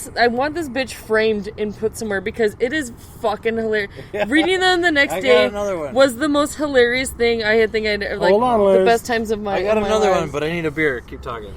this bitch framed and put somewhere because it is fucking hilarious. Reading them the next day was the most hilarious thing I think I'd like. Hold on, Liz. The best times of my life. I got another one, but I need a beer. Keep talking.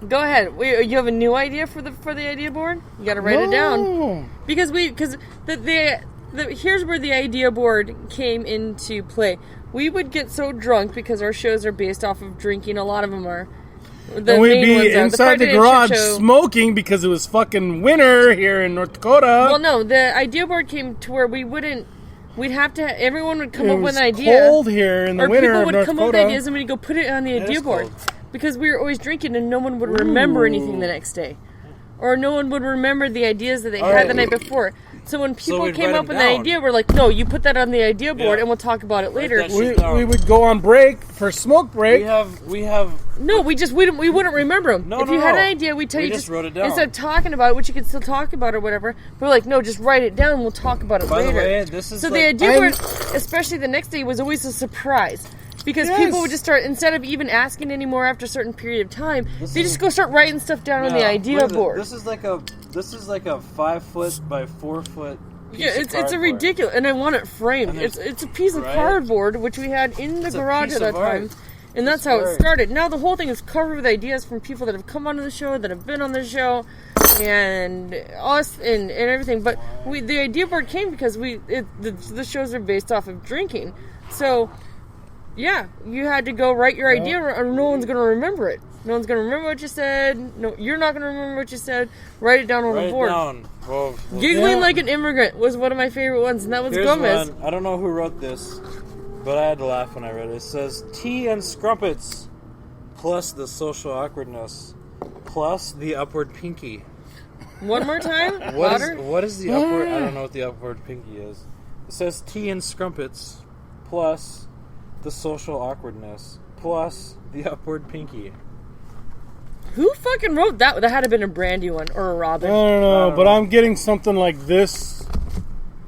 Go ahead. You have a new idea for the idea board? You got to write it down because here's where the idea board came into play. We would get so drunk because our shows are based off of drinking. A lot of them are. And we'd be inside the garage smoking because it was fucking winter here in North Dakota. Well, no, the idea board came to where we'd have to, everyone would come up with an idea. It's cold here in the winter of North Dakota. Or people would come up with ideas and we'd go put it on the idea board. Because we were always drinking and no one would remember anything the next day. Or no one would remember the ideas that they had the night before. So when people came up with an idea, we're like, no, you put that on the idea board and we'll talk about it later. We would go on break for smoke break. We have. No, we wouldn't remember them. If you had an idea, we'd tell you just wrote it down. Instead of talking about it, which you could still talk about or whatever. We're like, no, just write it down and we'll talk about it later. By the way, this is the idea board, especially the next day, was always a surprise. Because people would just start, instead of even asking anymore after a certain period of time, they just go start writing stuff down on the idea board. This is like a 5 foot by 4 foot. It's a ridiculous, and I want it framed. It's a piece of cardboard which we had in the garage at that time, and that's how it started. Now the whole thing is covered with ideas from people that have come onto the show, that have been on the show, and us and everything. But the idea board came because the shows are based off of drinking, so. Yeah, you had to go write your idea or no one's going to remember it. No one's going to remember what you said. No, you're not going to remember what you said. Write it down on the board. Well, Giggling like an immigrant was one of my favorite ones, and that was Gomez. One. I don't know who wrote this, but I had to laugh when I read it. It says, tea and scrumpets, plus the social awkwardness, plus the upward pinky. One more time? What is the upward? I don't know what the upward pinky is. It says tea and scrumpets, plus the social awkwardness, plus the upward pinky. Who fucking wrote that? That had to have been a Brandy one or a Robin. I don't know, but I'm getting something like this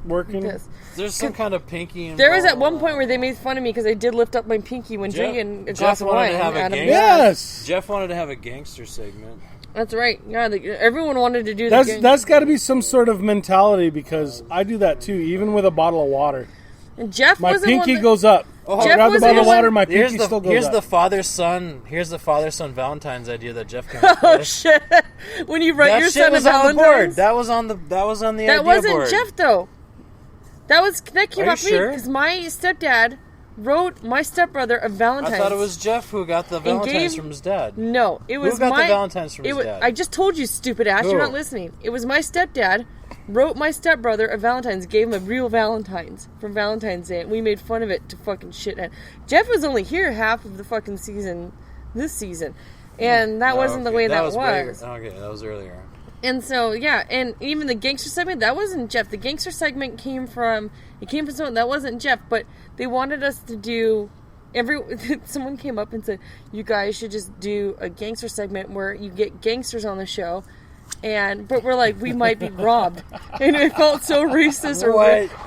working. There's some kind of pinky involved. There was at one point where they made fun of me because I did lift up my pinky when drinking a glass of wine. Jeff wanted to have a gangster segment. That's right. Yeah, everyone wanted to do that. That's got to be some sort of mentality because I do that too, even with a bottle of water. And Jeff my pinky goes up. I grab the bottle of water, my pinky still goes up. Here's the father-son Valentine's idea that Jeff came up with. Oh shit! When you write your son a Valentine's, that was on the idea board. That wasn't Jeff though. That came off me because my stepdad wrote my stepbrother a Valentine's. I thought it was Jeff who got the Valentine's from his dad. No, it was who got the Valentine's from his dad. I just told you, stupid ass. You're not listening. It was my stepdad. Wrote my stepbrother a Valentine's, gave him a real Valentine's from Valentine's Day, and we made fun of it to fucking shit. And Jeff was only here half of the fucking season, this season, and that wasn't the way that was. Okay, that was earlier. And so, yeah, and even the gangster segment, that wasn't Jeff. The gangster segment came from someone, that wasn't Jeff, but they wanted us to do, someone came up and said, you guys should just do a gangster segment where you get gangsters on the show, but we're like, we might be robbed. And it felt so racist.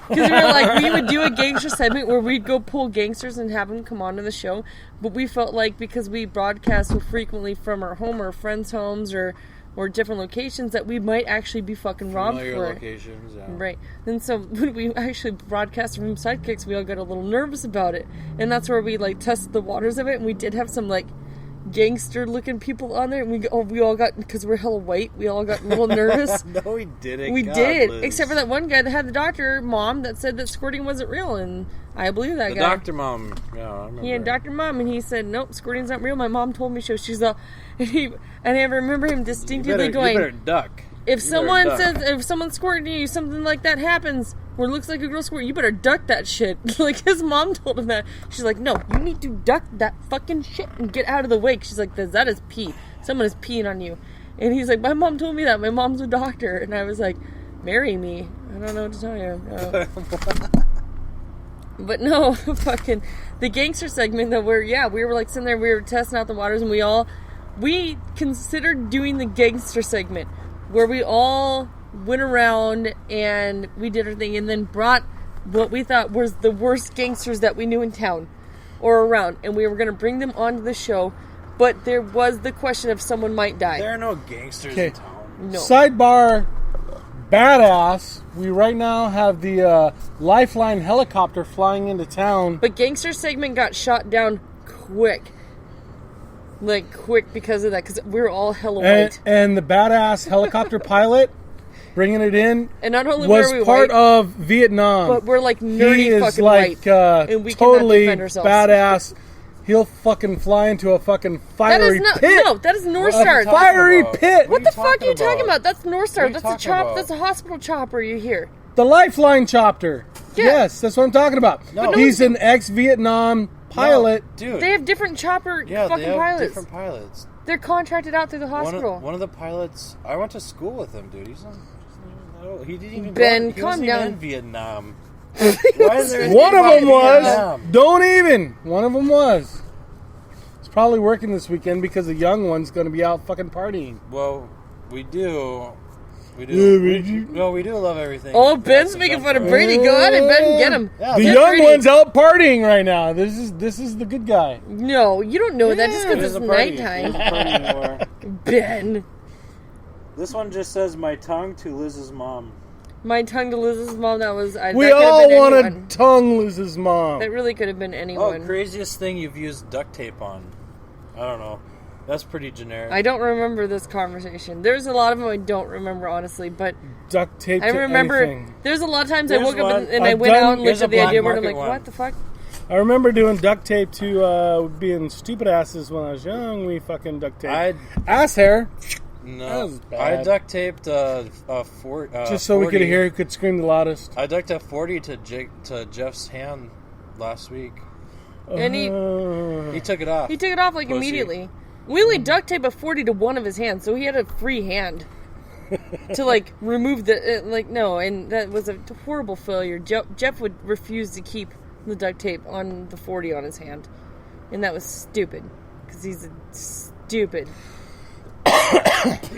Because we were like, we would do a gangster segment where we'd go pull gangsters and have them come onto the show, but we felt like because we broadcast so frequently from our home or friends' homes or different locations that we might actually be fucking robbed for locations, yeah. Right. And so when we actually broadcast from Sidekicks, we all got a little nervous about it. And that's where we tested the waters of it, and we did have some gangster looking people on there, and we all got, because we're hella white, we all got a little nervous. No, we didn't. We did. Liz. Except for that one guy that had the doctor mom that said that squirting wasn't real, and I believe that guy. The doctor mom. Yeah, I remember. He had Dr. Mom, and he said, nope, squirting's not real. My mom told me so. She's all, and I remember him distinctly going, you better duck. If someone's squirting you, something like that happens, where it looks like a girl squirt, you better duck that shit. His mom told him that. She's like, no, you need to duck that fucking shit and get out of the way. She's like, that is pee. Someone is peeing on you. And he's like, my mom told me that. My mom's a doctor. And I was like, marry me. I don't know what to tell you. No. But no, fucking, the gangster segment though, where, we were sitting there, we were testing out the waters, and we considered doing the gangster segment, where we all went around and we did our thing and then brought what we thought was the worst gangsters that we knew in town or around, and we were going to bring them onto the show, but there was the question of someone might die. There are no gangsters in town. No. Sidebar, badass. We right now have the Lifeline helicopter flying into town. But Gangster segment got shot down quick. Like, quick because of that. Because we were all hella white. And the badass helicopter pilot bringing it in and not only was were we part white, of Vietnam. but we're like nerdy fucking like, white. And we totally cannot defend ourselves. badass. He'll fucking fly into a fucking fiery pit. No, that is North Star. A fiery pit. What the fuck are you talking about? That's North Star. That's a about? That's a hospital chopper you hear. The Lifeline chopper. Yeah. Yes, that's what I'm talking about. No. He's an ex-Vietnam pilot. No, dude. They have different chopper they have pilots. different pilots. They're contracted out through the hospital. One of the pilots, I went to school with him, dude. He didn't even Ben, he calm wasn't down. even in Vietnam. Why is there One of them was. Vietnam? Don't even. One of them was. He's probably working this weekend because the young one's going to be out fucking partying. Well, we do. We do. Yeah, we do love everything. Oh, Ben's making fun of Brady. Go ahead and Ben, get him. Yeah, The Get young Brady. one's out partying right now. This is the good guy. No, you don't know that just It because is it's a party. nighttime. It is a party anymore. Ben. This one just says my tongue to Liz's mom. My tongue to Liz's mom, that was... We that could have all been want anyone. to tongue Liz's mom. That really could have been Oh, anyone. craziest thing you've used duct tape on. I don't know. That's pretty generic. I don't remember this conversation. There's a lot of them I don't remember, honestly, but Duct tape I to remember anything. there's a lot of times I There's woke up one. and I I've went done- out and looked here's at the a black idea board and I'm market like, one. what the fuck? I remember doing duct tape to being stupid asses when I was young. We fucking duct tape. Ass hair. That No, was bad. I duct taped Just so 40. we could hear who could scream the loudest. I duct taped 40 to Jeff's hand last week. And he He took it off. took it off like Pussy. immediately. We only duct tape a 40 to one of his hands, so he had a free hand to like remove the no, and that was a horrible failure. Jeff would refuse to keep the duct tape on the 40 on his hand, and that was stupid because he's a stupid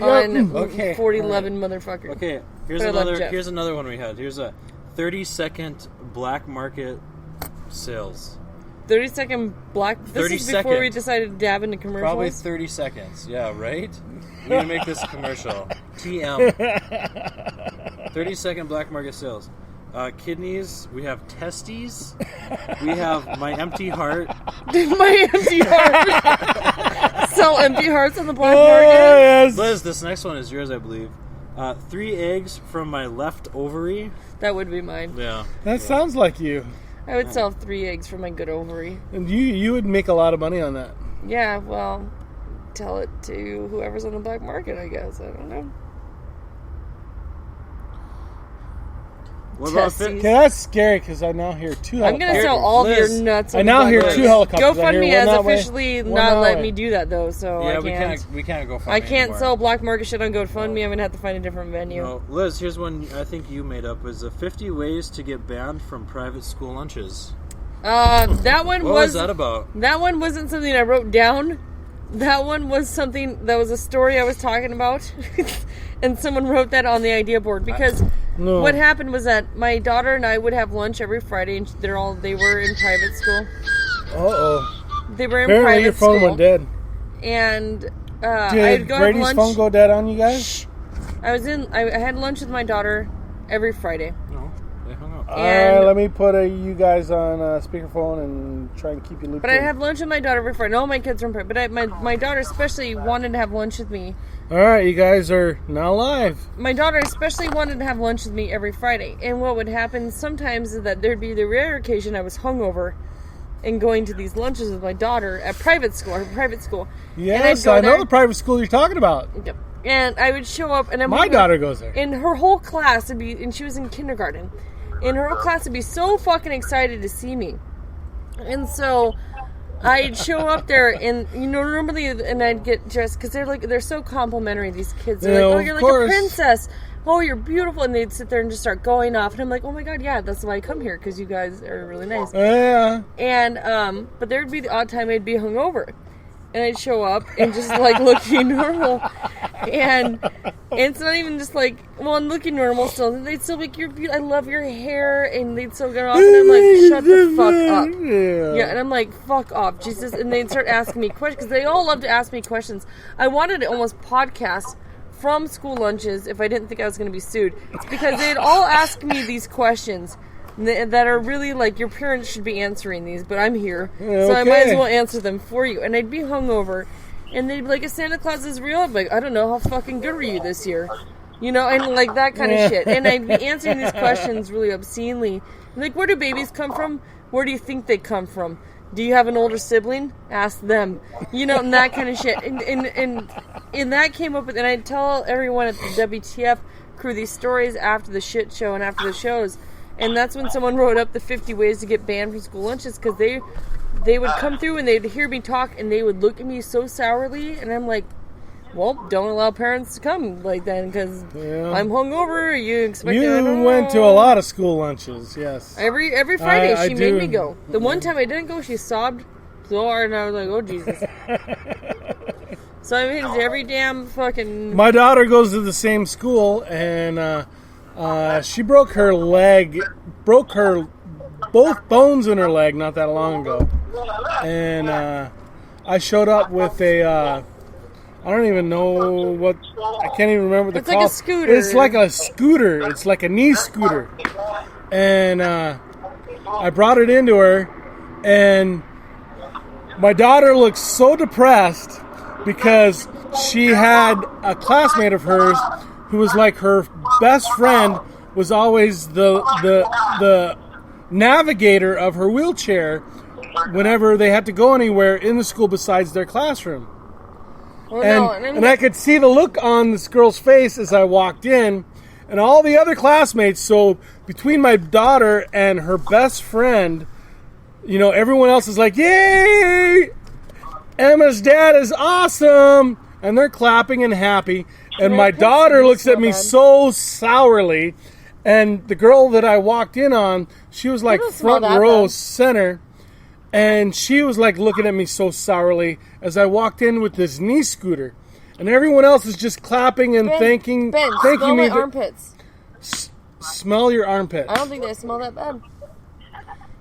on Okay, 4011 motherfucker. Okay, But I love Jeff. here's another one we had. Here's a 30-second black market sales. 30-second black. This 30 is before we seconds. decided to dab into commercials. Probably 30 seconds. Yeah, right? We need to make this a commercial. TM. 30-second black market sales. Kidneys. We have testes. We have my empty heart. My empty heart. Sell empty hearts on the black Oh, market. yes. Liz, this next one is yours, I believe. 3 eggs from my left ovary. That would be mine. Yeah. That sounds like you. I would sell 3 eggs for my good ovary. And you would make a lot of money on that. Yeah, well, tell it to whoever's on the black market, I guess. I don't know. What about Testes. Okay, that's scary because I now hear 2 I'm going to helicopters. sell all of Liz, your nuts. I on the now black hear market. 2 helicopters. I hear GoFundMe one has that way, officially one not that let way. me do that, though, so Yeah, I we can't. can't go find I can't anymore. sell black market shit on GoFundMe. I'm going to have to find a different venue. No, Liz, here's one I think you made up. Was 50 ways to get banned from private school lunches. That one What was that about? That one wasn't something I wrote down. That one was something that was a story I was talking about, and someone wrote that on the idea board because No. what happened was that my daughter and I would have lunch every Friday, and they were in private school. Uh-oh. They were in Apparently private your phone school, went dead. and I'd Did go Brady's have lunch. phone go dead on you guys? I had lunch with my daughter every Friday. No, they hung up. And- Let me put you guys on speakerphone and try and keep you looped But in. I'd have lunch with my daughter every Friday. All my kids were in private, but my daughter especially wanted to have lunch with me. All right, you guys are now live. My daughter especially wanted to have lunch with me every Friday. And what would happen sometimes is that there'd be the rare occasion I was hungover and going to these lunches with my daughter at her private school. Yes, go I know there. the private school you're talking about. Yep. And I would show up, and My daughter goes there. And her whole class would be, and she was in kindergarten, and her whole class would be so fucking excited to see me. And so I'd show up there, and normally, and I'd get dressed because they're so complimentary. These kids, they're Yeah, like, "Oh, of you're like course. a princess. Oh, you're beautiful," and they'd sit there and just start going off, and I'm like, "Oh my god, yeah, that's why I come here because you guys are really nice." Yeah. And but there'd be the odd time I'd be hungover, and I'd show up and just like looking normal, and it's not even just like, well, I'm looking normal still. And they'd still be like, "You're beautiful. I love your hair," and they'd still get off, and I'm like, "Shut the fuck up." Yeah, and I'm like, "Fuck off, Jesus!" And they'd start asking me questions because they all love to ask me questions. I wanted to almost podcast from school lunches if I didn't think I was going to be sued. It's because they'd all ask me these questions that are really like, your parents should be answering these, but I'm here. Okay. So I might as well answer them for you. And I'd be hungover, and they'd be like, if Santa Claus is real, I'd be like, I don't know, how fucking good were you this year? You know, and like that kind of shit. And I'd be answering these questions really obscenely. Like, where do babies come from? Where do you think they come from? Do you have an older sibling? Ask them. You know, and that kind of shit. And that came up with, and I'd tell everyone at the WTF crew these stories after the shit show and after the shows. And that's when someone wrote up the 50 ways to get banned from school lunches, because they would come through and they'd hear me talk and they would look at me so sourly, and I'm like, well, don't allow parents to come like that, because I'm hungover. You expect You went to a lot of school lunches, yes. Every Friday I she made me go. The one time I didn't go, she sobbed so hard, and I was like, oh Jesus. So I mean, every damn fucking. My daughter goes to the same school, and she broke her leg, both bones in her leg not that long ago. And I showed up with a. I don't even know what. I can't even remember the It's call. like a scooter. It's like a scooter. It's like a knee scooter. And I brought it into her, and my daughter looked so depressed because she had a classmate of hers who was like her best friend, was always the navigator of her wheelchair whenever they had to go anywhere in the school besides their classroom. Well, And I could see the look on this girl's face as I walked in, and all the other classmates. So between my daughter and her best friend, you know, everyone else is like, "Yay! Emma's dad is awesome!" And they're clapping and happy. And my daughter looks at me so sourly. And the girl that I walked in on, she was like front row center. And she was like looking at me so sourly as I walked in with this knee scooter, and everyone else is just clapping and thanking smell me. my armpits. Smell your armpits. I don't think they smell that bad.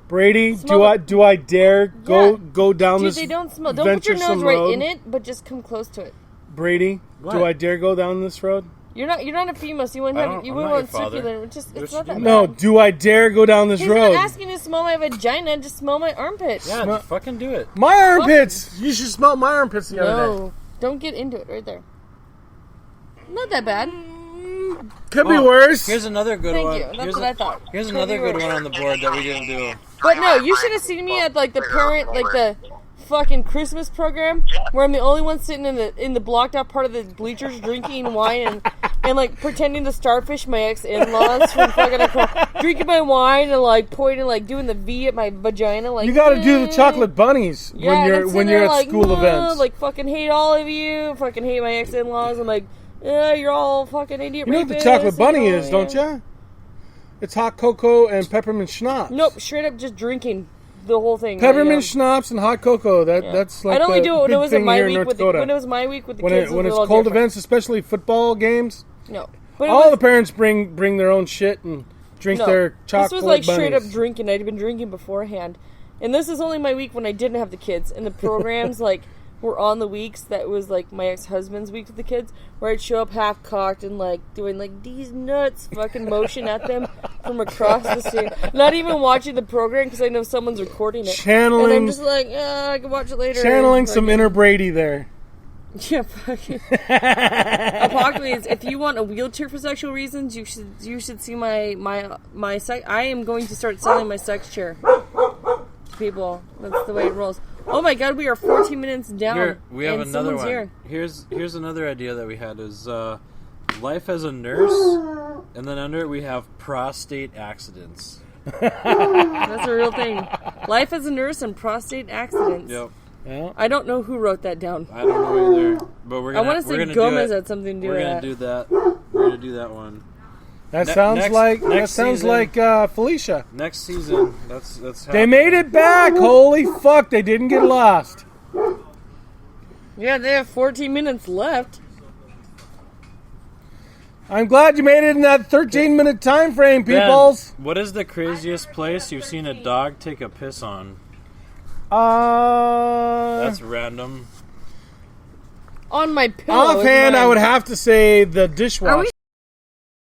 Brady, do I dare go down this? Dude, they don't smell. Don't put your nose right in it, but just come close to it. Brady, do I dare go down this road? You're not a female, so you wouldn't want circular. It's not that bad. No, do I dare go down this road? He's not asking you to smell my vagina, just smell my armpits. Yeah, just fucking do it. My armpits! You should smell my armpits the other day. No, don't get into it right there. Not that bad. Could be worse. Here's another good one. Thank you. That's what I thought. Here's another good one on the board that we didn't do. But no, you should have seen me at like the fucking Christmas program where I'm the only one sitting in the blocked out part of the bleachers drinking wine and like pretending to starfish my ex-in-laws from fucking drinking my wine and like pointing, like doing the V at my vagina, like you got to do the chocolate bunnies when you're at like, school events. Like fucking hate all of you, fucking hate my ex-in-laws. I'm like, yeah, you're all fucking idiot. You know what the chocolate bunny is, don't you? It's hot cocoa and peppermint schnapps. Nope, straight up just drinking the whole thing. Peppermint schnapps and hot cocoa. That's like I'd only do it when big it was thing my here in week North with Dakota. when it was my week with the when kids. when it's a little cold different. events, especially football games. No, but all the parents bring their own shit and drink their chocolate. This was like bunnies. straight up drinking. I'd been drinking beforehand, and this is only my week when I didn't have the kids. And the programs like were on the weeks that was like my ex-husband's week with the kids, where I'd show up half cocked and like doing like these nuts fucking motion at them from across the stage. Not even watching the program because I know someone's recording it. Channeling, and I'm just like, I can watch it later. Channeling some inner Brady there. Yeah, fucking. Apocalypse. If you want a wheelchair for sexual reasons, you should see my sex. I am going to start selling my sex chair to people. That's the way it rolls. Oh my god, we are 14 minutes down. Here, we have another one. Here. Here's another idea that we had is life as a nurse, and then under it we have prostate accidents. That's a real thing. Life as a nurse and prostate accidents. Yep. Yeah. I don't know who wrote that down. I don't know either. But we're gonna. I want to say Gomez had something to do with that. We're gonna do that one. That sounds like Felicia. Next season, that's they made it back. Holy fuck! They didn't get lost. Yeah, they have 14 minutes left. I'm glad you made it in that 13-minute time frame, peoples. Ben, what is the craziest place you've seen a dog take a piss on? That's random. on my pillow. Offhand, I would have to say the dishwasher.